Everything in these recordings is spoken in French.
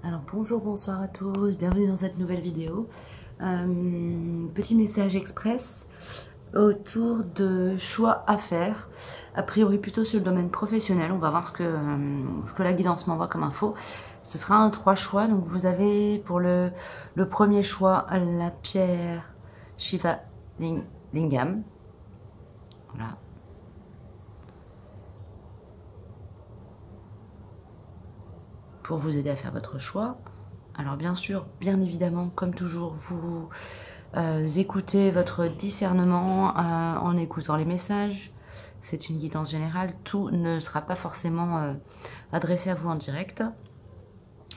Alors bonjour, bonsoir à tous, bienvenue dans cette nouvelle vidéo. Petit message express autour de choix à faire, a priori plutôt sur le domaine professionnel. On va voir ce que la guidance m'envoie comme info. Ce sera un 3 choix, donc vous avez pour le premier choix la pierre Shiva Lingam. Voilà. Pour vous aider à faire votre choix. Alors bien sûr, bien évidemment, comme toujours, vous écoutez votre discernement en écoutant les messages. C'est une guidance générale. Tout ne sera pas forcément adressé à vous en direct.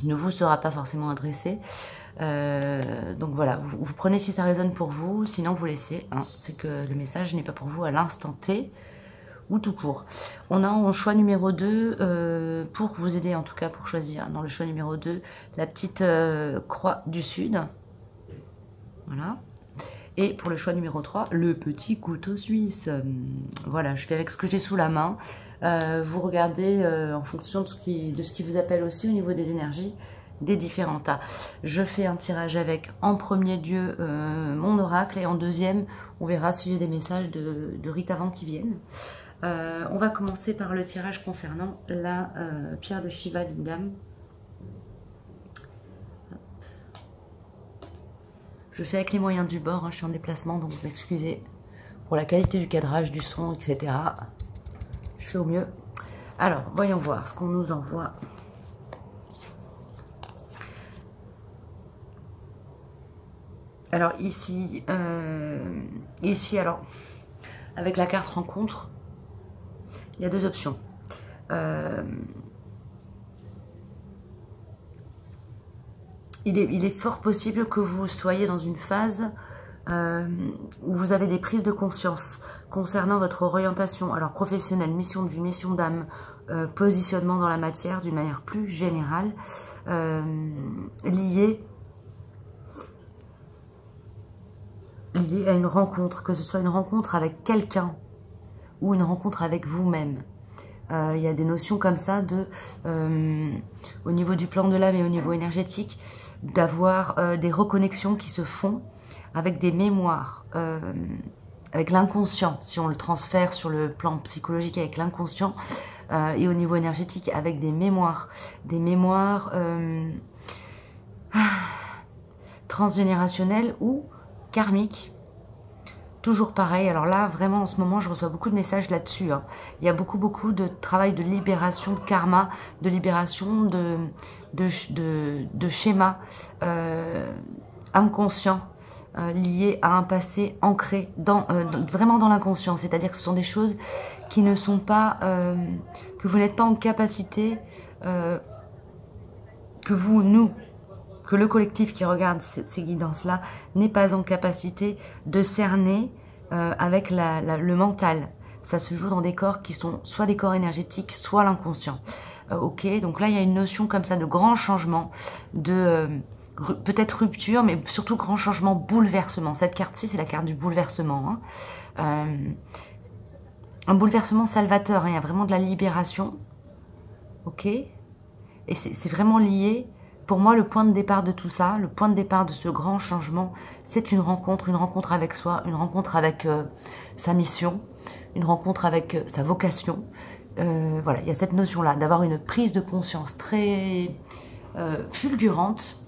Ne vous sera pas forcément adressé. Donc voilà, vous prenez si ça résonne pour vous, sinon vous laissez. Hein. C'est que le message n'est pas pour vous à l'instant T. Ou tout court. On a en choix numéro 2, pour vous aider en tout cas pour choisir, dans le choix numéro 2, la petite croix du sud. Voilà. Et pour le choix numéro 3, le petit couteau suisse. Voilà, je fais avec ce que j'ai sous la main. Vous regardez en fonction de ce qui vous appelle aussi au niveau des énergies des différents tas. Je fais un tirage avec en premier lieu mon oracle et en deuxième, on verra si j'ai des messages de rites avant qui viennent. On va commencer par le tirage concernant la pierre de Shiva Lingam. Je fais avec les moyens du bord, hein, je suis en déplacement, donc vous m'excusez pour la qualité du cadrage, du son, etc. Je fais au mieux. Alors, voyons voir ce qu'on nous envoie. Alors ici, alors, avec la carte rencontre, il y a deux options. Il est fort possible que vous soyez dans une phase où vous avez des prises de conscience concernant votre orientation, alors professionnelle, mission de vie, mission d'âme, positionnement dans la matière d'une manière plus générale, liée à une rencontre, que ce soit une rencontre avec quelqu'un ou une rencontre avec vous-même. Il y a des notions comme ça au niveau du plan de l'âme et au niveau énergétique, d'avoir des reconnexions qui se font avec des mémoires, avec l'inconscient, si on le transfère sur le plan psychologique avec l'inconscient, et au niveau énergétique avec des mémoires transgénérationnelles ou karmiques. Toujours pareil, alors là, vraiment, en ce moment, je reçois beaucoup de messages là-dessus. Hein. Il y a beaucoup de travail de libération de karma, de libération de schémas inconscients liés à un passé ancré vraiment dans l'inconscient. C'est-à-dire que ce sont des choses qui ne sont pas... que vous n'êtes pas en capacité, que le collectif qui regarde ces guidances-là n'est pas en capacité de cerner avec le mental. Ça se joue dans des corps qui sont soit des corps énergétiques, soit l'inconscient. Ok, donc là, il y a une notion comme ça de grand changement, de peut-être rupture, mais surtout grand changement, bouleversement. Cette carte-ci, c'est la carte du bouleversement. Hein. Un bouleversement salvateur, hein, il y a vraiment de la libération. Ok, et c'est vraiment lié... Pour moi, le point de départ de tout ça, le point de départ de ce grand changement, c'est une rencontre avec soi, une rencontre avec sa mission, une rencontre avec sa vocation. Voilà, il y a cette notion-là, d'avoir une prise de conscience très fulgurante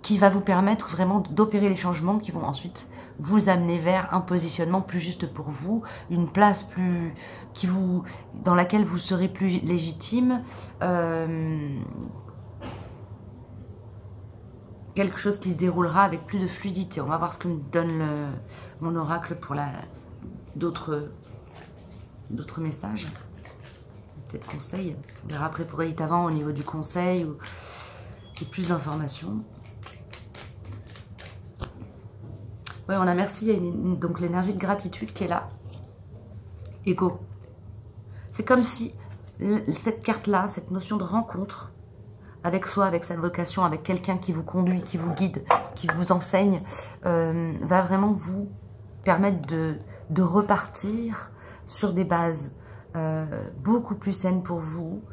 qui va vous permettre vraiment d'opérer les changements qui vont ensuite vous amener vers un positionnement plus juste pour vous, une place dans laquelle vous serez plus légitime, quelque chose qui se déroulera avec plus de fluidité. On va voir ce que me donne mon oracle pour d'autres messages. Peut-être conseils. On verra après pour Elite avant au niveau du conseil ou plus d'informations. Oui, on a merci. Il y a donc l'énergie de gratitude qui est là. Ego. C'est comme si cette carte-là, cette notion de rencontre, avec soi, avec sa vocation, avec quelqu'un qui vous conduit, qui vous guide, qui vous enseigne, va vraiment vous permettre de repartir sur des bases beaucoup plus saines pour vous,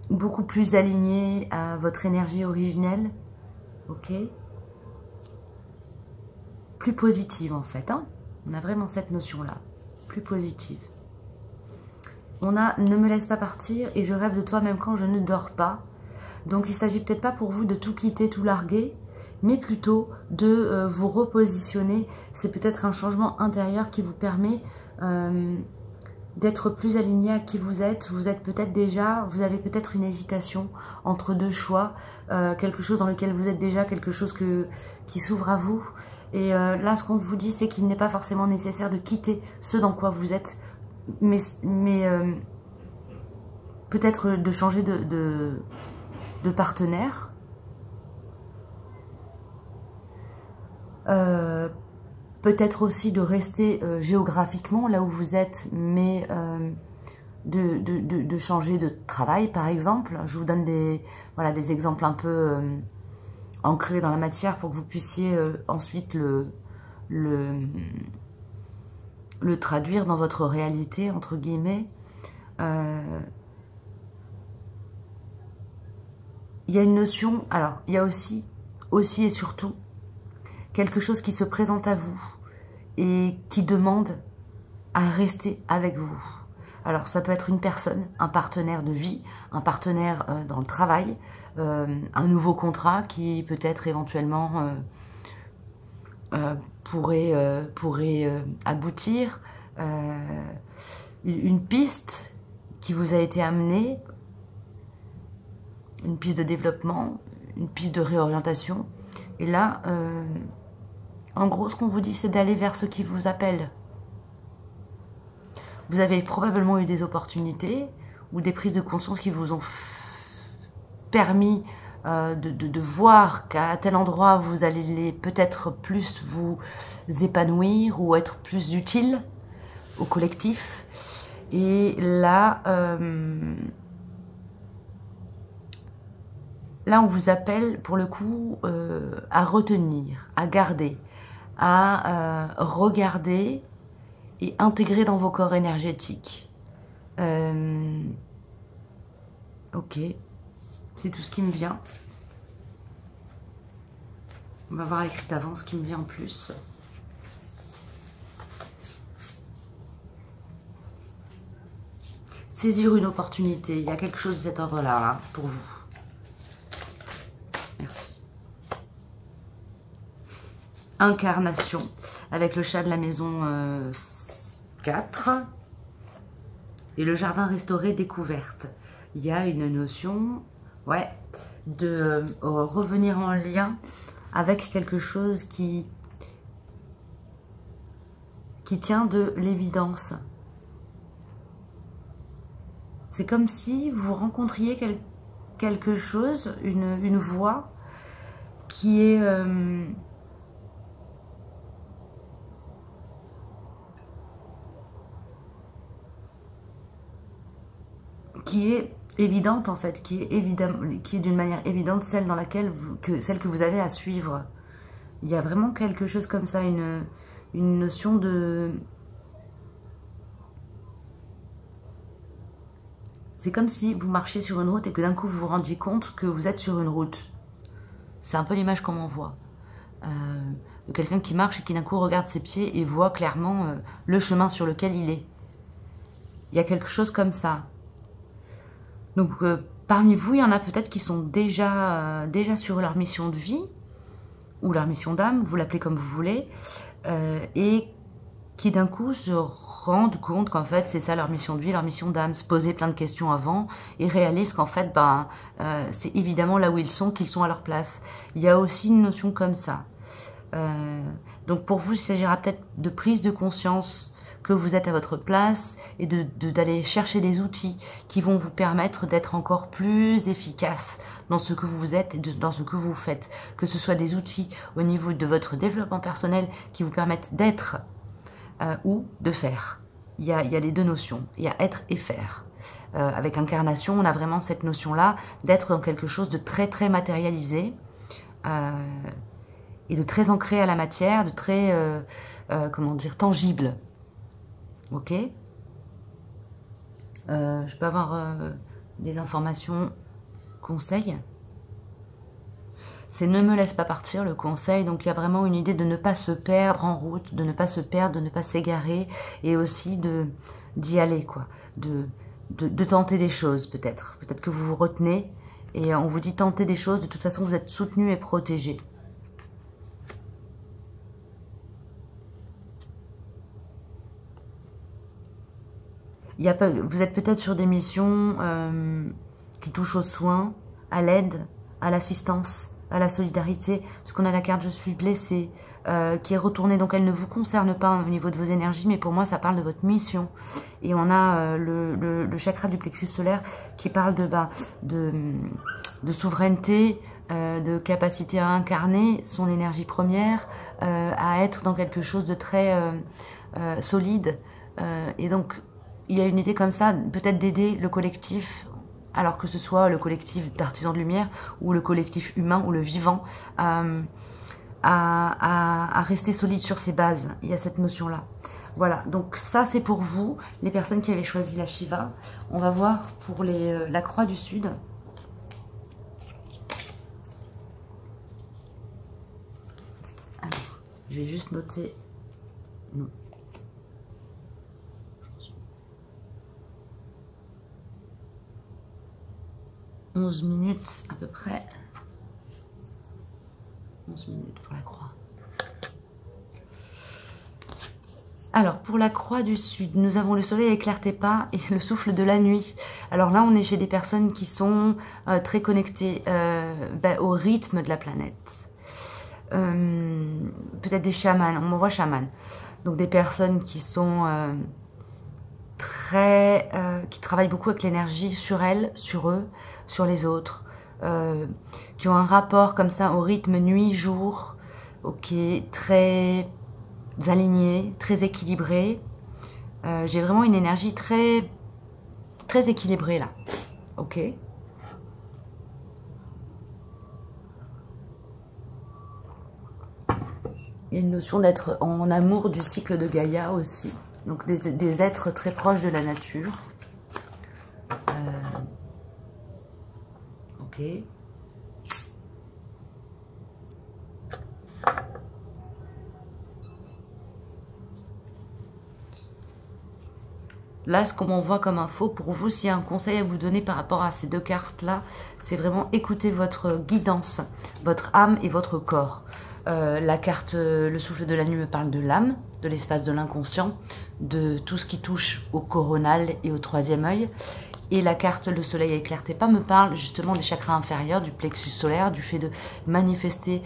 beaucoup plus aligné à votre énergie originelle, ok? Plus positive en fait, hein? On a vraiment cette notion-là, plus positive. On a « ne me laisse pas partir et je rêve de toi même quand je ne dors pas ». Donc il ne s'agit peut-être pas pour vous de tout quitter, tout larguer, mais plutôt de vous repositionner. C'est peut-être un changement intérieur qui vous permet d'être plus aligné à qui vous êtes. Vous êtes peut-être déjà, vous avez peut-être une hésitation entre deux choix, quelque chose dans lequel vous êtes déjà, quelque chose qui s'ouvre à vous. Et là, ce qu'on vous dit, c'est qu'il n'est pas forcément nécessaire de quitter ce dans quoi vous êtes, mais peut-être de changer de partenaire. Peut-être aussi de rester géographiquement là où vous êtes, mais de changer de travail, par exemple. Je vous donne des exemples un peu ancrés dans la matière pour que vous puissiez ensuite le traduire dans votre réalité, entre guillemets. Il y a une notion, alors il y a aussi et surtout quelque chose qui se présente à vous et qui demande à rester avec vous. Alors ça peut être une personne, un partenaire de vie, un partenaire dans le travail, un nouveau contrat qui peut-être éventuellement pourrait aboutir, une piste qui vous a été amenée, une piste de développement, une piste de réorientation. Et là, en gros, ce qu'on vous dit, c'est d'aller vers ce qui vous appelle. Vous avez probablement eu des opportunités ou des prises de conscience qui vous ont permis de voir qu'à tel endroit, vous allez peut-être plus vous épanouir ou être plus utile au collectif. Et là, là, on vous appelle, pour le coup, à retenir, à garder, à regarder et intégrer dans vos corps énergétiques. Ok, c'est tout ce qui me vient. On va voir écrit avant ce qui me vient en plus. Saisir une opportunité, il y a quelque chose de cet ordre-là hein, pour vous. Merci. Incarnation, avec le chat de la maison 4. Et le jardin restauré découverte. Il y a une notion, ouais, de revenir en lien avec quelque chose qui tient de l'évidence. C'est comme si vous rencontriez quelque chose, une voix qui est évidente en fait, qui est d'une manière évidente celle dans laquelle celle que vous avez à suivre. Il y a vraiment quelque chose comme ça, une notion de... C'est comme si vous marchiez sur une route et que d'un coup vous vous rendiez compte que vous êtes sur une route. C'est un peu l'image qu'on m'envoie. De quelqu'un qui marche et qui d'un coup regarde ses pieds et voit clairement le chemin sur lequel il est. Il y a quelque chose comme ça. Donc parmi vous, il y en a peut-être qui sont déjà sur leur mission de vie ou leur mission d'âme, vous l'appelez comme vous voulez, et qui d'un coup se rendent compte qu'en fait c'est ça leur mission de vie, leur mission d'âme, se poser plein de questions avant et réalisent qu'en fait c'est évidemment là où ils sont qu'ils sont à leur place. Il y a aussi une notion comme ça. Donc pour vous, il s'agira peut-être de prise de conscience que vous êtes à votre place et d'aller chercher des outils qui vont vous permettre d'être encore plus efficace dans ce que vous êtes et dans ce que vous faites. Que ce soit des outils au niveau de votre développement personnel qui vous permettent d'être ou de faire. Il y a les deux notions. Il y a être et faire. Avec incarnation, on a vraiment cette notion-là d'être dans quelque chose de très très matérialisé et de très ancré à la matière, de très, comment dire, tangible. Ok, je peux avoir des informations conseils. C'est ne me laisse pas partir le conseil, donc il y a vraiment une idée de ne pas se perdre en route, de ne pas se perdre, de ne pas s'égarer, et aussi d'y aller, quoi, de tenter des choses peut-être. Peut-être que vous vous retenez, et on vous dit tenter des choses, de toute façon vous êtes soutenu et protégé. Vous êtes peut-être sur des missions qui touchent aux soins, à l'aide, à l'assistance, à la solidarité, parce qu'on a la carte « Je suis blessée » qui est retournée, donc elle ne vous concerne pas au niveau de vos énergies, mais pour moi ça parle de votre mission. Et on a le chakra du plexus solaire qui parle de souveraineté, de capacité à incarner son énergie première, à être dans quelque chose de très solide, et donc il y a une idée comme ça, peut-être d'aider le collectif, alors que ce soit le collectif d'artisans de lumière ou le collectif humain ou le vivant, à rester solide sur ses bases. Il y a cette notion-là. Voilà, donc ça c'est pour vous, les personnes qui avaient choisi la Shiva. On va voir pour la Croix du Sud. Alors, je vais juste noter... Non. 11 minutes à peu près. 11 minutes pour la croix. Alors, pour la croix du Sud, nous avons le soleil éclairé pas et le souffle de la nuit. Alors là, on est chez des personnes qui sont très connectées au rythme de la planète. Peut-être des chamans, on m'envoie chaman. Donc des personnes qui sont qui travaillent beaucoup avec l'énergie sur elles, sur eux, sur les autres, qui ont un rapport comme ça au rythme nuit-jour, ok, très aligné, très équilibré. J'ai vraiment une énergie très équilibrée là, ok. Il y a une notion d'être en amour du cycle de Gaïa aussi. Donc des êtres très proches de la nature. Ok. Là, ce qu'on m'envoie comme info, pour vous, s'il y a un conseil à vous donner par rapport à ces deux cartes-là, c'est vraiment écouter votre guidance, votre âme et votre corps. La carte le souffle de la nuit me parle de l'âme, de l'espace de l'inconscient, de tout ce qui touche au coronal et au troisième œil. Et la carte le soleil éclairé pas me parle justement des chakras inférieurs, du plexus solaire, du fait de manifester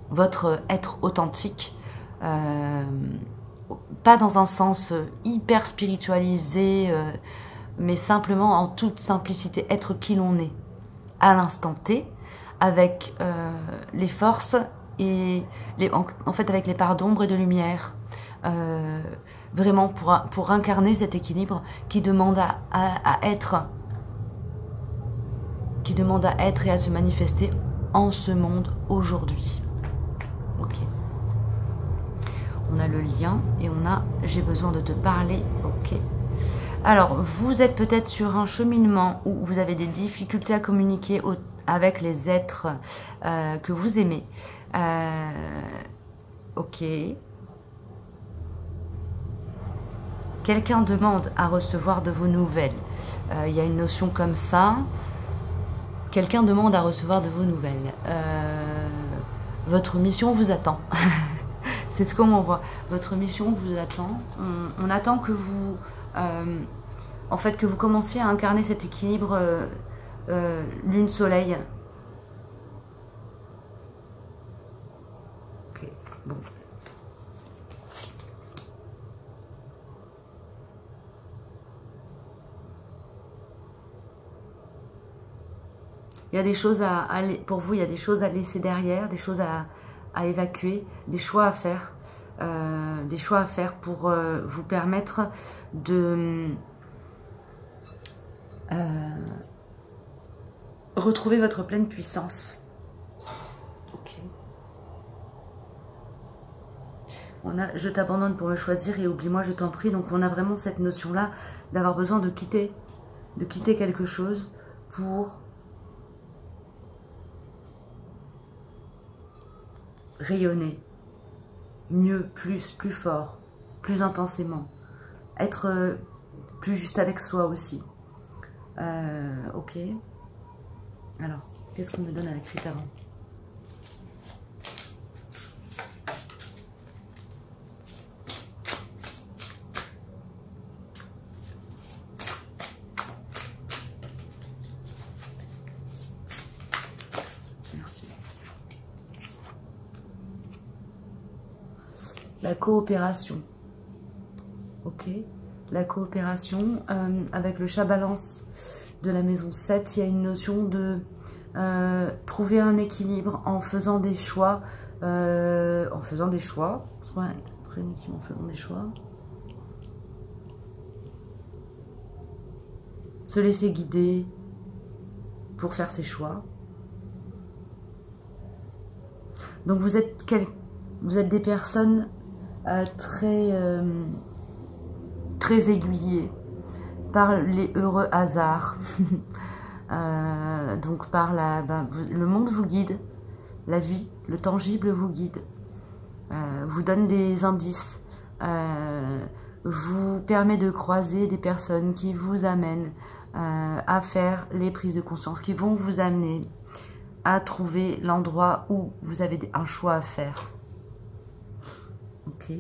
votre être authentique, pas dans un sens hyper spiritualisé, mais simplement en toute simplicité, être qui l'on est à l'instant T, avec les forces et en fait avec les parts d'ombre et de lumière, vraiment pour incarner cet équilibre qui demande à être et à se manifester en ce monde aujourd'hui. Ok. On a le lien et on a j'ai besoin de te parler. Ok. Alors, vous êtes peut-être sur un cheminement où vous avez des difficultés à communiquer avec les êtres que vous aimez. Ok. Quelqu'un demande à recevoir de vos nouvelles. Il y a une notion comme ça. Quelqu'un demande à recevoir de vos nouvelles. Votre mission vous attend. C'est ce qu'on m'envoie. Votre mission vous attend. On attend que vous... en fait, que vous commenciez à incarner cet équilibre lune-soleil. Ok, bon. Il y a des choses pour vous, il y a des choses à laisser derrière, des choses à évacuer, des choix à faire. Pour vous permettre de retrouver votre pleine puissance. Ok. On a je t'abandonne pour me choisir et oublie-moi je t'en prie. Donc on a vraiment cette notion là d'avoir besoin de quitter de quitter quelque chose pour rayonner mieux, plus fort, plus intensément. Être plus juste avec soi aussi. Ok. Alors, qu'est-ce qu'on me donne à la carte avant? Merci. La coopération. Ok. La coopération avec le chat balance de la maison 7, il y a une notion de trouver un équilibre en faisant des choix. Trouver un équilibre en faisant des choix. Se laisser guider pour faire ses choix. Donc vous êtes des personnes très aiguillées par les heureux hasards. Donc par le monde vous guide, la vie, le tangible vous guide, vous donne des indices, vous permet de croiser des personnes qui vous amènent à faire les prises de conscience, qui vont vous amener à trouver l'endroit où vous avez un choix à faire. Ok.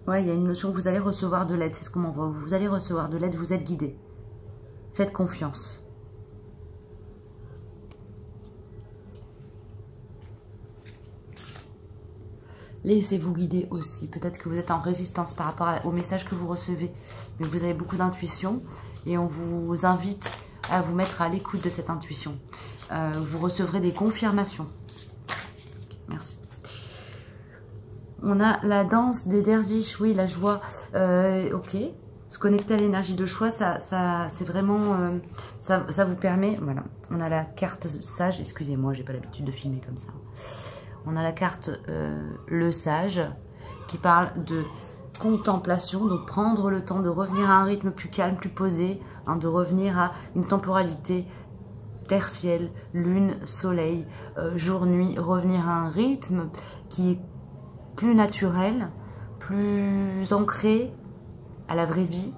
Ouais, il y a une notion, vous allez recevoir de l'aide, c'est ce qu'on m'envoie. Vous allez recevoir de l'aide, vous êtes guidé. Faites confiance. Laissez-vous guider aussi. Peut-être que vous êtes en résistance par rapport au message que vous recevez. Mais vous avez beaucoup d'intuition et on vous invite à vous mettre à l'écoute de cette intuition. Vous recevrez des confirmations. Merci. On a la danse des derviches, oui, la joie. Ok. Se connecter à l'énergie de choix, ça c'est vraiment... ça vous permet... Voilà. On a la carte sage. Excusez-moi, j'ai pas l'habitude de filmer comme ça. On a la carte le sage qui parle de contemplation. Donc prendre le temps de revenir à un rythme plus calme, plus posé. Hein, de revenir à une temporalité terre-ciel, lune, soleil, jour-nuit. Revenir à un rythme qui est plus naturel, plus ancré à la vraie vie.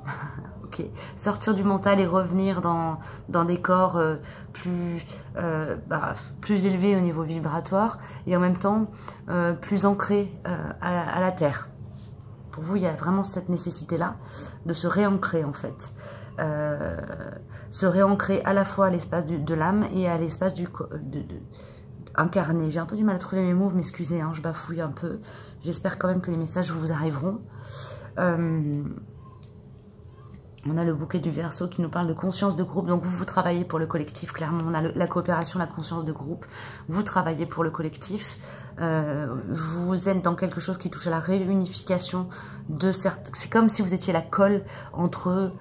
Ok. Sortir du mental et revenir dans des corps plus élevés au niveau vibratoire et en même temps plus ancrés à la terre. Pour vous, il y a vraiment cette nécessité-là de se réancrer en fait. Se réancrer à la fois à l'espace de l'âme et à l'espace incarné. J'ai un peu du mal à trouver mes mots, m'excusez, hein, je bafouille un peu. J'espère quand même que les messages vous arriveront. On a le bouquet du Verseau qui nous parle de conscience de groupe. Donc vous travaillez pour le collectif, clairement. On a la coopération, la conscience de groupe. Vous travaillez pour le collectif. Vous êtes dans quelque chose qui touche à la réunification de certains... C'est comme si vous étiez la colle entre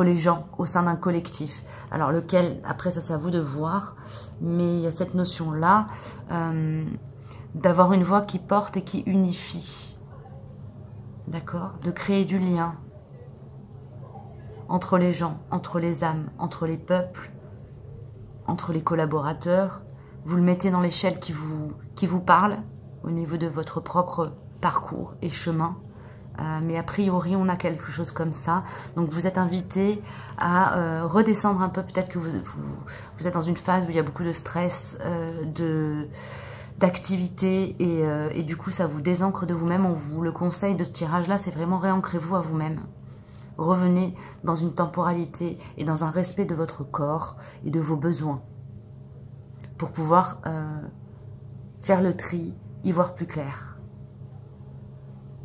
les gens au sein d'un collectif. Alors lequel, après ça c'est à vous de voir. Mais il y a cette notion-là d'avoir une voix qui porte et qui unifie. D'accord? De créer du lien entre les gens, entre les âmes, entre les peuples, entre les collaborateurs. Vous le mettez dans l'échelle qui vous parle au niveau de votre propre parcours et chemin. Mais a priori, on a quelque chose comme ça. Donc, vous êtes invité à redescendre un peu. Peut-être que vous êtes dans une phase où il y a beaucoup de stress, d'activité et du coup ça vous désancre de vous-même. On vous le conseille de ce tirage-là, c'est vraiment réancrez-vous à vous-même. Revenez dans une temporalité et dans un respect de votre corps et de vos besoins pour pouvoir faire le tri, y voir plus clair.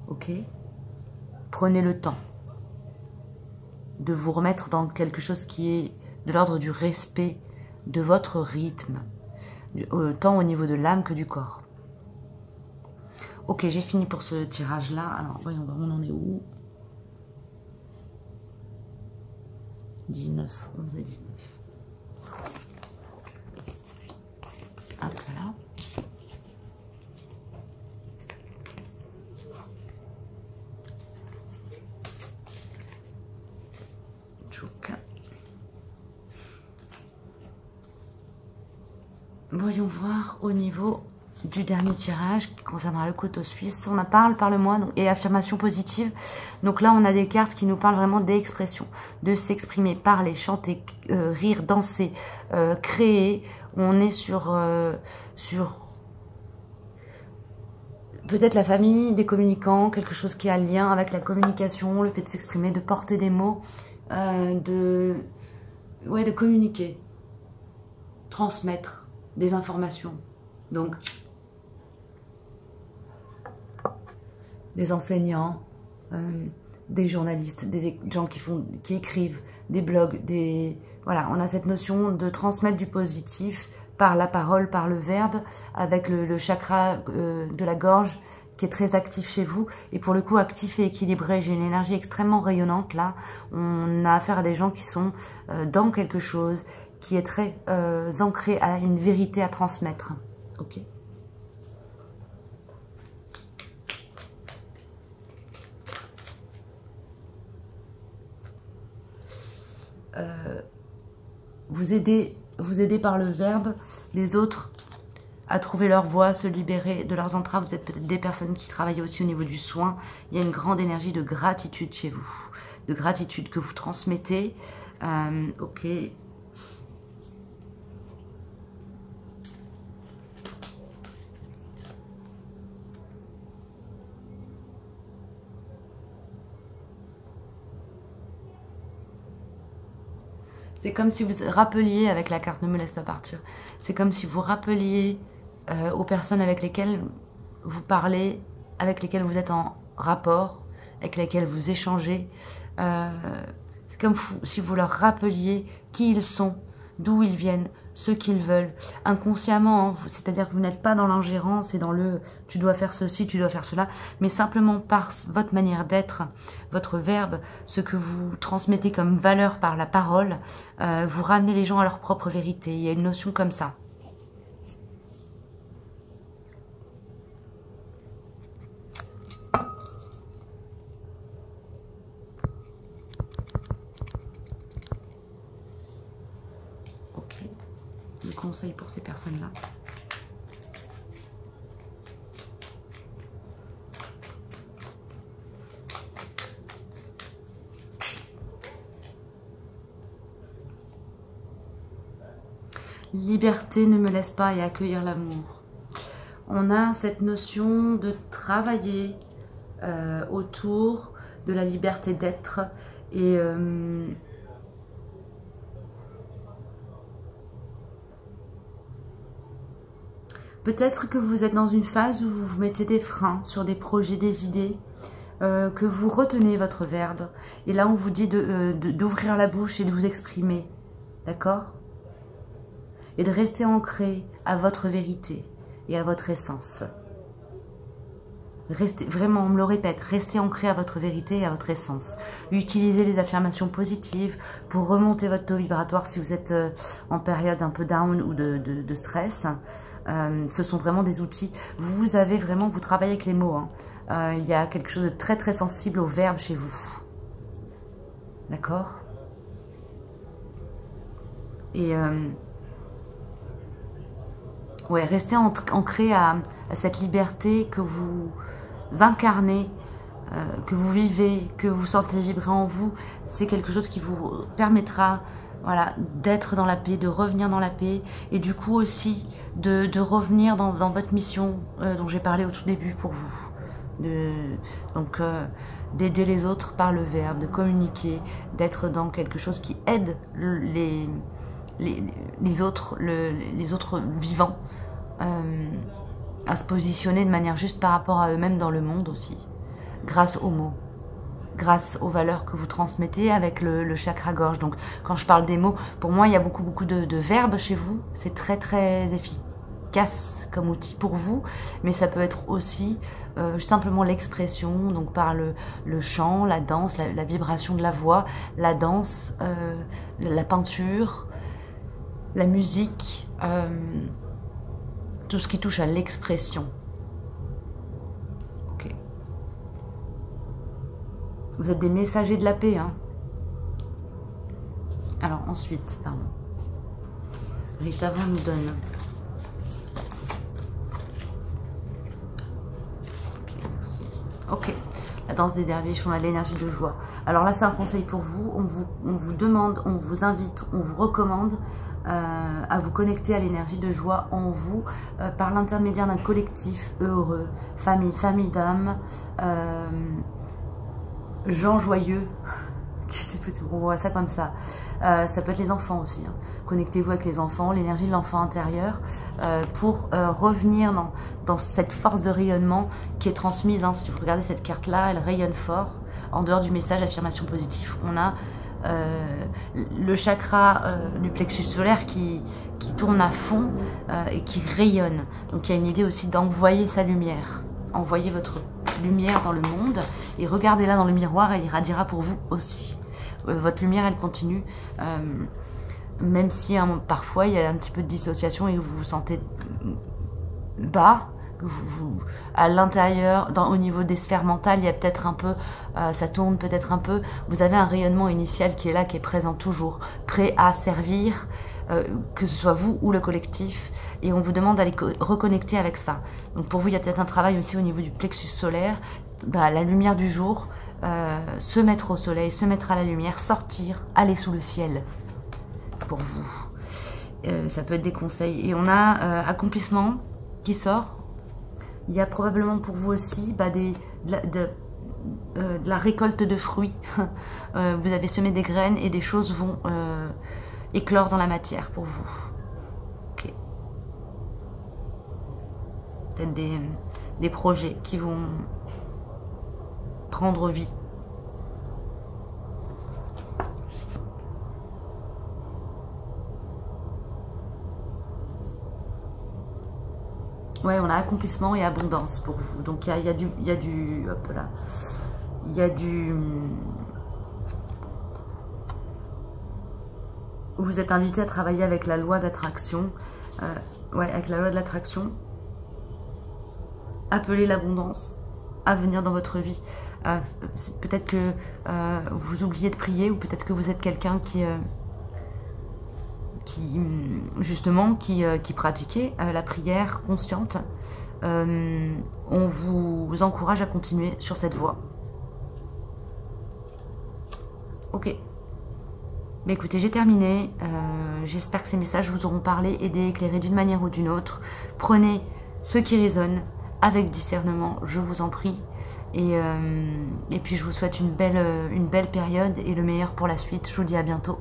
Ok? Prenez le temps de vous remettre dans quelque chose qui est de l'ordre du respect de votre rythme, tant au niveau de l'âme que du corps. Ok, j'ai fini pour ce tirage-là. Alors, voyons voir, on en est où? 19, 11 et 19. Hop là. Voyons voir au niveau du dernier tirage qui concernera le couteau suisse. On en parle, parle-moi, et affirmation positive. Donc là, on a des cartes qui nous parlent vraiment d'expression, de s'exprimer, parler, chanter, rire, danser, créer. On est sur peut-être la famille des communicants, quelque chose qui a lien avec la communication, le fait de s'exprimer, de porter des mots, de communiquer, transmettre des informations. Donc, des enseignants, des journalistes, des gens qui écrivent, des blogs, voilà, on a cette notion de transmettre du positif par la parole, par le verbe, avec le chakra de la gorge qui est très actif chez vous. Et pour le coup, actif et équilibré, j'ai une énergie extrêmement rayonnante là. On a affaire à des gens qui sont dans quelque chose, qui est très ancré à une vérité à transmettre. Ok. Vous aidez par le verbe les autres à trouver leur voie, se libérer de leurs entraves. Vous êtes peut-être des personnes qui travaillent aussi au niveau du soin. Il y a une grande énergie de gratitude chez vous, de gratitude que vous transmettez. Ok. C'est comme si vous rappeliez, avec la carte ne me laisse pas partir, c'est comme si vous rappeliez aux personnes avec lesquelles vous parlez, avec lesquelles vous êtes en rapport, avec lesquelles vous échangez. C'est comme si vous leur rappeliez qui ils sont, d'où ils viennent, ce qu'ils veulent, inconsciemment, hein, c'est-à-dire que vous n'êtes pas dans l'ingérence et dans le « tu dois faire ceci, tu dois faire cela », mais simplement par votre manière d'être, votre verbe, ce que vous transmettez comme valeur par la parole, vous ramenez les gens à leur propre vérité. Il y a une notion comme ça. Conseil pour ces personnes-là. Liberté ne me laisse pas et accueillir l'amour. On a cette notion de travailler autour de la liberté d'être et peut-être que vous êtes dans une phase où vous mettez des freins sur des projets, des idées, que vous retenez votre verbe. Et là, on vous dit d'ouvrir la bouche et de vous exprimer. D'accord? Et de rester ancré à votre vérité et à votre essence. Restez, vraiment, on me le répète, restez ancré à votre vérité et à votre essence. Utilisez les affirmations positives pour remonter votre taux vibratoire si vous êtes en période un peu down ou de stress. Ce sont vraiment des outils. Vous avez vraiment, vous travaillez avec les mots. Hein. Il y a quelque chose de très très sensible au verbe chez vous. D'accord? Et ouais, restez ancré à cette liberté que vous incarnez, que vous vivez, que vous sentez vibrer en vous. C'est quelque chose qui vous permettra, voilà, d'être dans la paix, de revenir dans la paix, et du coup aussi de revenir dans votre mission dont j'ai parlé au tout début pour vous. Donc d'aider les autres par le verbe, de communiquer, d'être dans quelque chose qui aide les autres vivants à se positionner de manière juste par rapport à eux-mêmes dans le monde aussi, grâce aux mots, grâce aux valeurs que vous transmettez avec le chakra gorge. Donc quand je parle des mots, pour moi il y a beaucoup de verbes chez vous, c'est très très efficace comme outil pour vous, mais ça peut être aussi simplement l'expression, donc par le chant, la danse, la vibration de la voix, la danse, la peinture, la musique, tout ce qui touche à l'expression. Ok. Vous êtes des messagers de la paix, hein. Alors ensuite, pardon. Rita Van nous donne Ok, la danse des derviches, on a l'énergie de joie. Alors là, c'est un conseil pour vous. On vous demande, on vous invite, on vous recommande à vous connecter à l'énergie de joie en vous par l'intermédiaire d'un collectif heureux, famille d'âme, gens joyeux. On voit ça comme ça. Ça peut être les enfants aussi. Hein. Connectez-vous avec les enfants, l'énergie de l'enfant intérieur pour revenir dans cette force de rayonnement qui est transmise. Hein. Si vous regardez cette carte-là, elle rayonne fort. En dehors du message affirmation positive, on a le chakra du plexus solaire qui tourne à fond et qui rayonne. Donc il y a une idée aussi d'envoyer sa lumière. Envoyez votre lumière dans le monde et regardez-la dans le miroir, elle irradiera pour vous aussi. Votre lumière, elle continue, même si parfois il y a un petit peu de dissociation et vous vous sentez bas, à l'intérieur, au niveau des sphères mentales, il y a peut-être un peu, ça tourne peut-être un peu, vous avez un rayonnement initial qui est là, qui est présent toujours, prêt à servir, que ce soit vous ou le collectif, et on vous demande d'aller reconnecter avec ça. Donc pour vous, il y a peut-être un travail aussi au niveau du plexus solaire, la lumière du jour, se mettre au soleil, se mettre à la lumière, sortir, aller sous le ciel pour vous. Ça peut être des conseils. Et on a accomplissement qui sort. Il y a probablement pour vous aussi de la récolte de fruits. Vous avez semé des graines et des choses vont éclore dans la matière pour vous. Ok. Peut-être des projets qui vont prendre vie. Ouais, on a accomplissement et abondance pour vous. Donc il y a du hop là. Il y a du vous êtes invité à travailler avec la loi d'attraction. Ouais, avec la loi de l'attraction. Appelez l'abondance à venir dans votre vie. Peut-être que vous oubliez de prier ou peut-être que vous êtes quelqu'un qui pratiquait la prière consciente. On vous encourage à continuer sur cette voie. Ok. Mais écoutez, j'ai terminé. J'espère que ces messages vous auront parlé, aidé, éclairé d'une manière ou d'une autre. Prenez ce qui résonne avec discernement, je vous en prie. Et puis je vous souhaite une belle période et le meilleur pour la suite. Je vous dis à bientôt.